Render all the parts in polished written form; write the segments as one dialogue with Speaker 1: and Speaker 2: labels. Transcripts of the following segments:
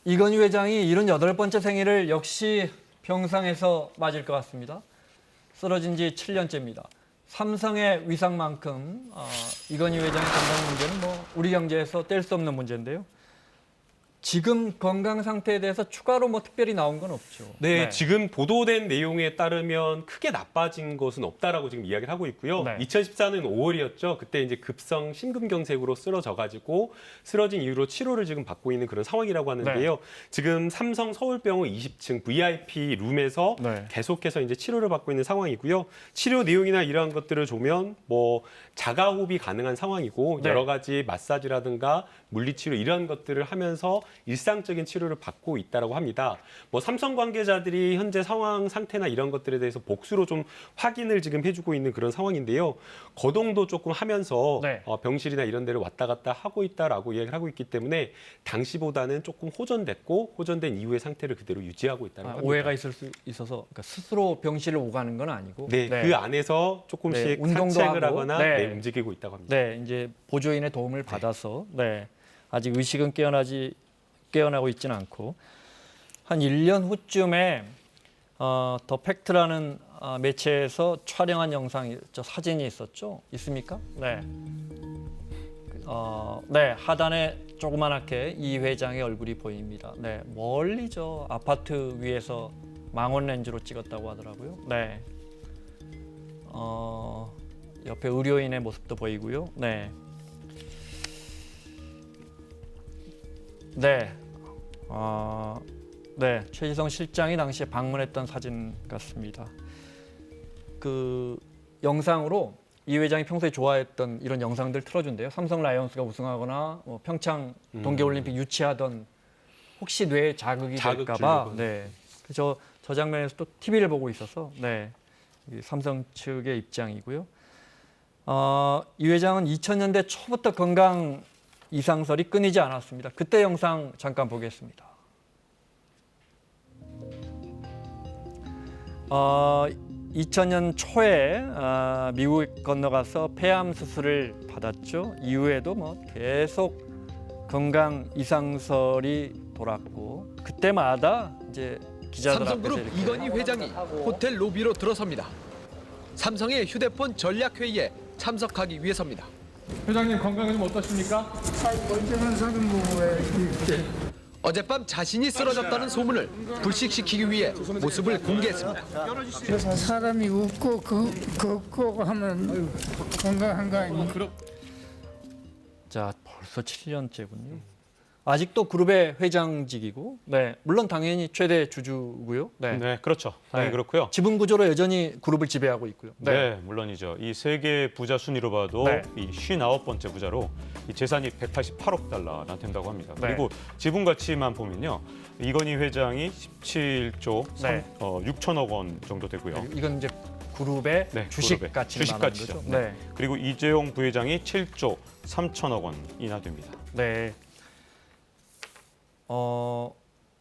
Speaker 1: 이건희 회장이 78번째 생일을 역시 병상에서 맞을 것 같습니다. 쓰러진 지 7년째입니다. 삼성의 위상만큼 이건희 회장의 건강 문제는 뭐 우리 경제에서 뗄 수 없는 문제인데요. 지금 건강 상태에 대해서 추가로 뭐 특별히 나온 건 없죠.
Speaker 2: 네, 지금 보도된 내용에 따르면 크게 나빠진 것은 없다라고 지금 이야기를 하고 있고요.
Speaker 1: 네.
Speaker 2: 2014년 5월이었죠. 그때 이제 급성 심근경색으로 쓰러져가지고 쓰러진 이후로 치료를 지금 받고 있는 그런 상황이라고 하는데요. 지금 삼성 서울병원 20층 VIP 룸에서 계속해서 이제 치료를 받고 있는 상황이고요. 치료 내용이나 이러한 것들을 보면 뭐 자가호흡이 가능한 상황이고 여러 가지 마사지라든가 물리치료 이런 것들을 하면서 일상적인 치료를 받고 있다라고 합니다. 뭐 삼성 관계자들이 현재 상황 상태나 이런 것들에 대해서 복수로 좀 확인을 지금 해주고 있는 그런 상황인데요. 거동도 조금 하면서 병실이나 이런 데를 왔다 갔다 하고 있다라고 이야기를 하고 있기 때문에 당시보다는 조금 호전됐고 호전된 이후의 상태를 그대로 유지하고 있다는 겁니다.
Speaker 1: 오해가 있을 수 있어서 그러니까 스스로 병실을 오가는 건 아니고
Speaker 2: 그 안에서 조금씩
Speaker 1: 운동도
Speaker 2: 산책을
Speaker 1: 하고,
Speaker 2: 하거나 움직이고 있다고 합니다.
Speaker 1: 이제 보조인의 도움을 받아서 아직 의식은 깨어나고 있지는 않고 한 1년 후쯤에 더 팩트라는 매체에서 촬영한 영상이 사진이 있었죠? 있습니까? 하단에 조그만하게 이 회장의 얼굴이 보입니다. 멀리 저 아파트 위에서 망원 렌즈로 찍었다고 하더라고요. 옆에 의료인의 모습도 보이고요. 최지성 실장이 당시에 방문했던 사진 같습니다. 그 영상으로 이 회장이 평소에 좋아했던 이런 영상들 틀어준대요. 삼성 라이온스가 우승하거나 뭐 평창 동계올림픽 유치하던 혹시 뇌에 자극이 될까봐. 저 장면에서 또 TV를 보고 있어서 삼성 측의 입장이고요. 이 회장은 2000년대 초부터 건강 이상설이 끊이지 않았습니다. 그때 영상 잠깐 보겠습니다. 2000년 초에 미국 건너가서 폐암 수술을 받았죠. 이후에도 뭐 계속 건강 이상설이 돌았고 그때마다 이제 기자들
Speaker 3: 삼성그룹 이건희 회장이 호텔 로비로 들어섭니다. 삼성의 휴대폰 전략 회의에 참석하기 위해서입니다.
Speaker 4: 회장님 건강은 좀 어떠십니까?
Speaker 5: 멀쩡한 사람 보고 왜 이렇게.
Speaker 3: 어젯밤 자신이 쓰러졌다는 소문을 불식시키기 위해 모습을 공개했습니다.
Speaker 5: 사람이 웃고 걷고 하면 건강한 거 아닙니까?
Speaker 1: 자, 벌써 7년째군요. 아직도 그룹의 회장직이고, 물론 당연히 최대 주주고요.
Speaker 6: 그렇죠. 당연히 그렇고요.
Speaker 1: 지분 구조로 여전히 그룹을 지배하고 있고요.
Speaker 6: 물론이죠. 이 세계 부자 순위로 봐도 이 59번째 부자로 이 재산이 188억 달러나 된다고 합니다. 그리고 지분 가치만 보면요, 이건희 회장이 17조 6천억 원 정도 되고요.
Speaker 1: 이건 이제 그룹의 주식 가치를 말하는 거죠.
Speaker 6: 그리고 이재용 부회장이 7조 3천억 원이나 됩니다.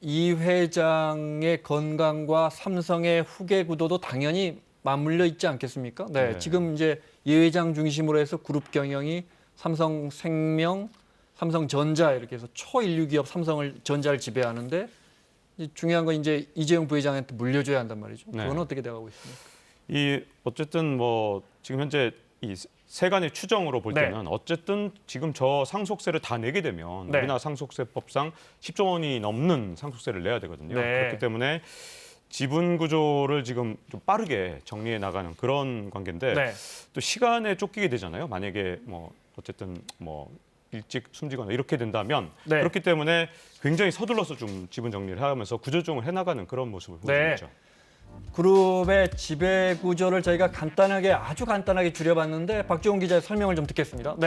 Speaker 1: 이 회장의 건강과 삼성의 후계 구도도 당연히 맞물려 있지 않겠습니까? 지금 이제 이 회장 중심으로 해서 그룹 경영이 삼성생명, 삼성전자 이렇게 해서 초인류 기업 삼성전자를 지배하는데 중요한 건 이제 이재용 부회장한테 물려줘야 한단 말이죠. 그건 어떻게 돼가고 있습니까?
Speaker 6: 어쨌든 뭐 지금 현재 이 세간의 추정으로 볼 때는 어쨌든 지금 저 상속세를 다 내게 되면 우리나라 상속세법상 10조 원이 넘는 상속세를 내야 되거든요. 그렇기 때문에 지분 구조를 지금 좀 빠르게 정리해 나가는 그런 관계인데 또 시간에 쫓기게 되잖아요. 만약에 뭐 어쨌든 뭐 일찍 숨지거나 이렇게 된다면 그렇기 때문에 굉장히 서둘러서 좀 지분 정리를 하면서 구조조정을 해나가는 그런 모습을 보여주고 있죠.
Speaker 1: 그룹의 지배 구조를 저희가 아주 간단하게 줄여봤는데 박지원 기자의 설명을 좀 듣겠습니다.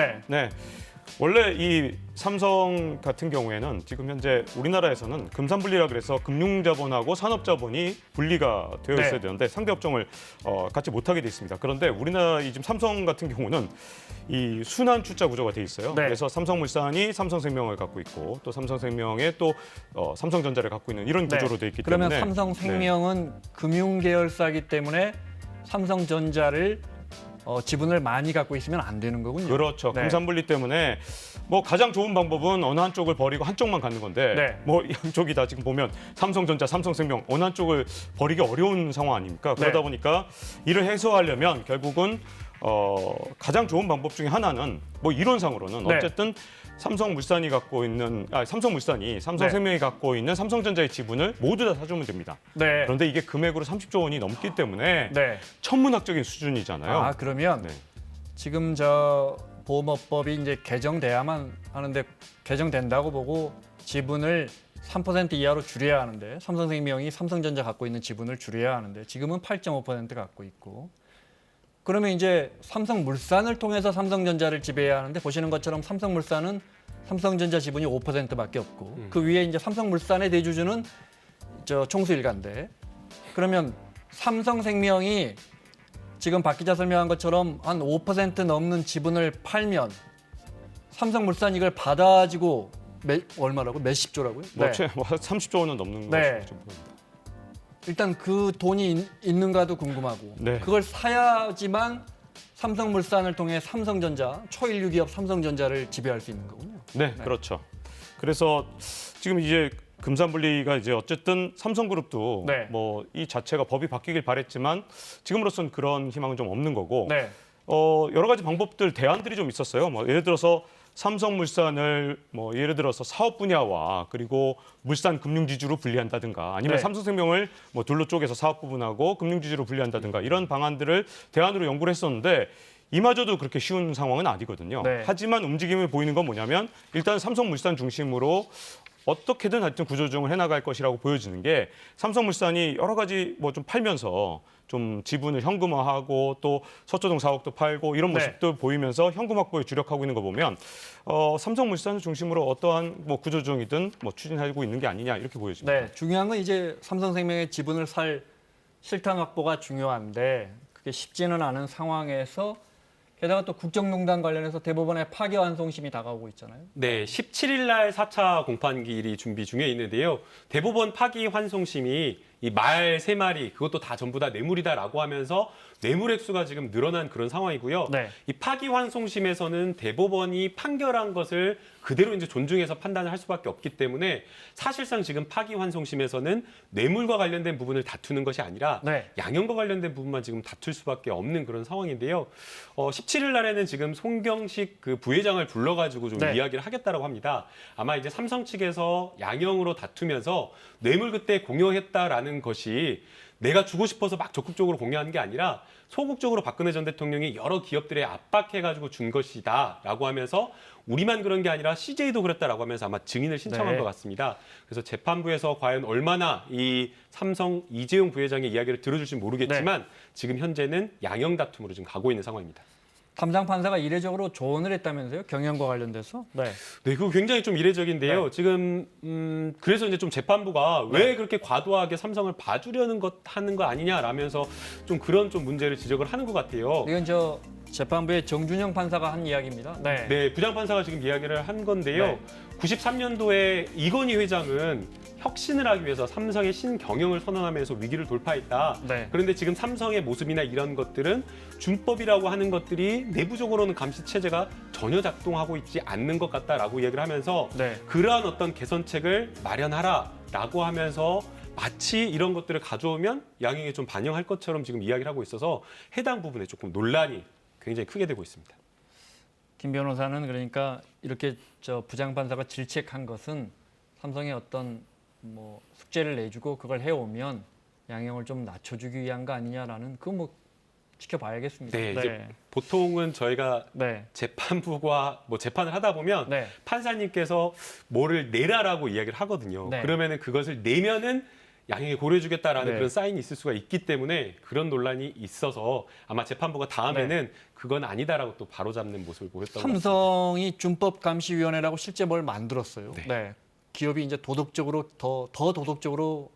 Speaker 6: 원래 이 삼성 같은 경우에는 지금 현재 우리나라에서는 금산분리라 그래서 금융자본하고 산업자본이 분리가 되어 있어야 되는데 상대 업종을 갖지 못하게 돼 있습니다. 그런데 우리나라 지금 삼성 같은 경우는 이 순환 출자 구조가 돼 있어요. 그래서 삼성물산이 삼성생명을 갖고 있고 또 삼성생명에 또 삼성전자를 갖고 있는 이런 구조로 돼 있기 때문에
Speaker 1: 그러면 삼성생명은 금융 계열사이기 때문에 삼성전자를 지분을 많이 갖고 있으면 안 되는 거군요.
Speaker 6: 그렇죠.
Speaker 1: 네.
Speaker 6: 금산분리 때문에 뭐 가장 좋은 방법은 어느 한쪽을 버리고 한쪽만 갖는 건데
Speaker 1: 네.
Speaker 6: 뭐 양쪽이 다 지금 보면 삼성전자, 삼성생명 어느 한쪽을 버리기 어려운 상황 아닙니까? 그러다
Speaker 1: 네.
Speaker 6: 보니까 이를 해소하려면 결국은 가장 좋은 방법 중에 하나는 뭐 이론상으로는
Speaker 1: 네.
Speaker 6: 어쨌든 삼성물산이 갖고 있는 삼성물산이 삼성생명이 갖고 있는 삼성전자의 지분을 모두 다 사주면 됩니다.
Speaker 1: 네.
Speaker 6: 그런데 이게 금액으로 30조 원이 넘기 때문에
Speaker 1: 네.
Speaker 6: 천문학적인 수준이잖아요.
Speaker 1: 그러면
Speaker 6: 네.
Speaker 1: 지금 저 보험업법이 이제 개정돼야만 하는데 개정된다고 보고 지분을 3% 이하로 줄여야 하는데 삼성생명이 삼성전자 갖고 있는 지분을 줄여야 하는데 지금은 8.5% 갖고 있고 그러면 이제 삼성물산을 통해서 삼성전자를 지배해야 하는데 보시는 것처럼 삼성물산은 삼성전자 지분이 5%밖에 없고 그 위에 이제 삼성물산의 대주주는 저 총수일가인데 그러면 삼성생명이 지금 박 기자 설명한 것처럼 한 5% 넘는 지분을 팔면 삼성물산 이걸 받아지고 얼마라고? 몇십 조라고요?
Speaker 6: 뭐 30조 원은 넘는
Speaker 1: 네.
Speaker 6: 것이죠.
Speaker 1: 일단 그 돈이 있는가도 궁금하고
Speaker 6: 네.
Speaker 1: 그걸 사야지만 삼성물산을 통해 삼성전자 초일류 기업 삼성전자를 지배할 수 있는 거군요.
Speaker 6: 네, 그렇죠. 그래서 지금 이제 금산분리가 이제 어쨌든 삼성그룹도
Speaker 1: 네.
Speaker 6: 뭐 이 자체가 법이 바뀌길 바랬지만 지금으로서는 그런 희망은 좀 없는 거고
Speaker 1: 네.
Speaker 6: 여러 가지 방법들 대안들이 좀 있었어요. 뭐 예를 들어서 삼성물산을 뭐 예를 들어서 사업 분야와 그리고 물산 금융지주로 분리한다든가 아니면
Speaker 1: 네.
Speaker 6: 삼성생명을 뭐 둘로 쪼개서 사업 부분하고 금융지주로 분리한다든가 이런 방안들을 대안으로 연구를 했었는데 이마저도 그렇게 쉬운 상황은 아니거든요.
Speaker 1: 네.
Speaker 6: 하지만 움직임을 보이는 건 뭐냐면 일단 삼성물산 중심으로 어떻게든 하여튼 구조조정을 해나갈 것이라고 보여지는 게 삼성물산이 여러 가지 뭐 좀 팔면서 좀 지분을 현금화하고 또 서초동 4억도 팔고 이런 모습도
Speaker 1: 네.
Speaker 6: 보이면서 현금 확보에 주력하고 있는 거 보면 삼성물산을 중심으로 어떠한 뭐 구조조정이든 뭐 추진하고 있는 게 아니냐 이렇게 보여집니다.
Speaker 1: 네, 중요한 건 이제 삼성생명의 지분을 살 실탄 확보가 중요한데 그게 쉽지는 않은 상황에서 게다가 또 국정농단 관련해서 대법원의 파기환송심이 다가오고 있잖아요.
Speaker 2: 네, 17일 날 4차 공판기일이 준비 중에 있는데요. 대법원 파기환송심이 이 말 3마리 그것도 다 전부 다 뇌물이다라고 하면서 뇌물 액수가 지금 늘어난 그런 상황이고요.
Speaker 1: 네.
Speaker 2: 이 파기환송심에서는 대법원이 판결한 것을 그대로 이제 존중해서 판단을 할 수밖에 없기 때문에 사실상 지금 파기환송심에서는 뇌물과 관련된 부분을 다투는 것이 아니라
Speaker 1: 네.
Speaker 2: 양형과 관련된 부분만 지금 다툴 수밖에 없는 그런 상황인데요. 17일 날에는 지금 송경식 그 부회장을 불러가지고 좀
Speaker 1: 네.
Speaker 2: 이야기를 하겠다라고 합니다. 아마 이제 삼성 측에서 양형으로 다투면서 뇌물 그때 공여했다라는 것이 내가 주고 싶어서 막 적극적으로 공유하는 게 아니라 소극적으로 박근혜 전 대통령이 여러 기업들에 압박해가지고 준 것이다라고 하면서 우리만 그런 게 아니라 CJ도 그랬다라고 하면서 아마 증인을 신청한
Speaker 1: 네.
Speaker 2: 것 같습니다. 그래서 재판부에서 과연 얼마나 이 삼성 이재용 부회장의 이야기를 들어줄지 모르겠지만
Speaker 1: 네.
Speaker 2: 지금 현재는 양형 다툼으로 지금 가고 있는 상황입니다.
Speaker 1: 담당 판사가 이례적으로 조언을 했다면서요? 경영과 관련돼서? 네.
Speaker 2: 네, 그거 굉장히 좀 이례적인데요.
Speaker 1: 네.
Speaker 2: 지금 그래서 이제 좀 재판부가 왜 그렇게 과도하게 삼성을 봐주려는 것 하는 거 아니냐라면서 좀 그런 좀 문제를 지적을 하는 것 같아요.
Speaker 1: 이건 저 재판부의 정준영 판사가 한 이야기입니다. 네.
Speaker 2: 네, 부장판사가 지금 이야기를 한 건데요.
Speaker 1: 네.
Speaker 2: 93년도에 이건희 회장은 혁신을 하기 위해서 삼성의 신경영을 선언하면서 위기를 돌파했다.
Speaker 1: 네.
Speaker 2: 그런데 지금 삼성의 모습이나 이런 것들은 준법이라고 하는 것들이 내부적으로는 감시 체제가 전혀 작동하고 있지 않는 것 같다라고 이야기를 하면서
Speaker 1: 네.
Speaker 2: 그러한 어떤 개선책을 마련하라라고 하면서 마치 이런 것들을 가져오면 양형에 좀 반영할 것처럼 지금 이야기를 하고 있어서 해당 부분에 조금 논란이 굉장히 크게 되고 있습니다.
Speaker 1: 김 변호사는 그러니까 이렇게 저 부장판사가 질책한 것은 삼성의 어떤 뭐 숙제를 내주고 그걸 해오면 양형을 좀 낮춰주기 위한 거 아니냐라는 그거 뭐 지켜봐야겠습니다.
Speaker 2: 네, 이제 보통은 저희가
Speaker 1: 네.
Speaker 2: 재판부가 뭐 재판을 하다 보면
Speaker 1: 네.
Speaker 2: 판사님께서 뭐를 내라라고 이야기를 하거든요.
Speaker 1: 네.
Speaker 2: 그러면은 그것을 내면은 양형에 고려해주겠다라는
Speaker 1: 네.
Speaker 2: 그런 사인이 있을 수가 있기 때문에 그런 논란이 있어서 아마 재판부가 다음에는 그건 아니다라고 또 바로잡는 모습을 보였던 것 같습니다.
Speaker 1: 삼성이 준법감시위원회라고 실제 뭘 만들었어요.
Speaker 2: 네.
Speaker 1: 네. 기업이 이제 도덕적으로 더 도덕적으로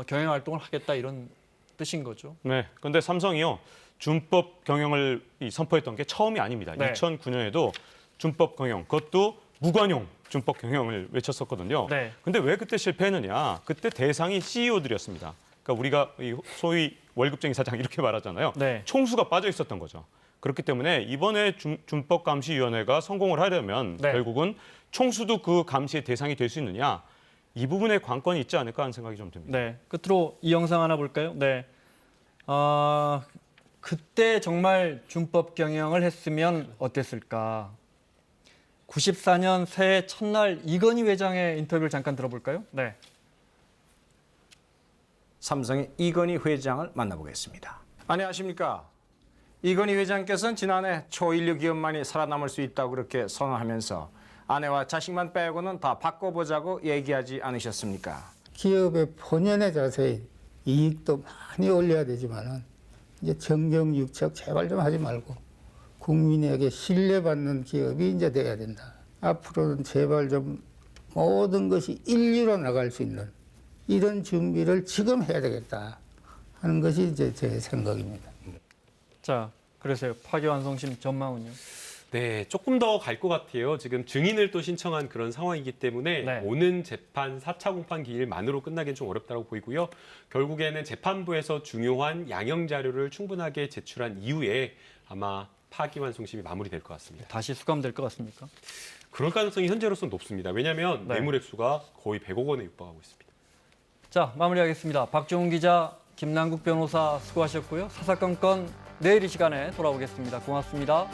Speaker 1: 경영 활동을 하겠다 이런 뜻인 거죠.
Speaker 6: 네. 근데 삼성이요. 준법 경영을 선포했던 게 처음이 아닙니다.
Speaker 1: 네.
Speaker 6: 2009년에도 준법 경영, 그것도 무관용 준법 경영을 외쳤었거든요.
Speaker 1: 네.
Speaker 6: 근데 왜 그때 실패했느냐? 그때 대상이 CEO들이었습니다. 그러니까 우리가 이 소위 월급쟁이 사장 이렇게 말하잖아요.
Speaker 1: 네.
Speaker 6: 총수가 빠져 있었던 거죠. 그렇기 때문에 이번에 준법감시위원회가 성공을 하려면
Speaker 1: 네.
Speaker 6: 결국은 총수도 그 감시의 대상이 될 수 있느냐 이 부분에 관건이 있지 않을까 하는 생각이 좀 듭니다.
Speaker 1: 네, 끝으로 이 영상 하나 볼까요? 네, 그때 정말 준법 경영을 했으면 어땠을까? 94년 새해 첫날 이건희 회장의 인터뷰를 잠깐 들어볼까요? 네.
Speaker 7: 삼성의 이건희 회장을 만나보겠습니다. 안녕하십니까? 이건희 회장께서는 지난해 초인류 기업만이 살아남을 수 있다고 그렇게 선언하면서 아내와 자식만 빼고는 다 바꿔보자고 얘기하지 않으셨습니까?
Speaker 5: 기업의 본연의 자세, 이익도 많이 올려야 되지만은 이제 정경유착 제발 좀 하지 말고 국민에게 신뢰받는 기업이 이제 돼야 된다. 앞으로는 제발 좀 모든 것이 인류로 나갈 수 있는 이런 준비를 지금 해야 되겠다 하는 것이 이제 제 생각입니다.
Speaker 1: 자, 그래서요. 파기환송심 전망은요?
Speaker 2: 네, 조금 더 갈 것 같아요. 지금 증인을 또 신청한 그런 상황이기 때문에
Speaker 1: 네.
Speaker 2: 오는 재판 4차 공판 기일만으로 끝나기는 좀 어렵다고 보이고요. 결국에는 재판부에서 중요한 양형 자료를 충분하게 제출한 이후에 아마 파기환송심이 마무리될 것 같습니다.
Speaker 1: 다시 수감될 것 같습니까?
Speaker 2: 그럴 가능성이 현재로서는 높습니다. 왜냐하면
Speaker 1: 네.
Speaker 2: 뇌물 액수가 거의 100억 원에 육박하고 있습니다.
Speaker 1: 자, 마무리하겠습니다. 박종훈 기자, 김남국 변호사 수고하셨고요. 사사건건 내일 이 시간에 돌아오겠습니다. 고맙습니다.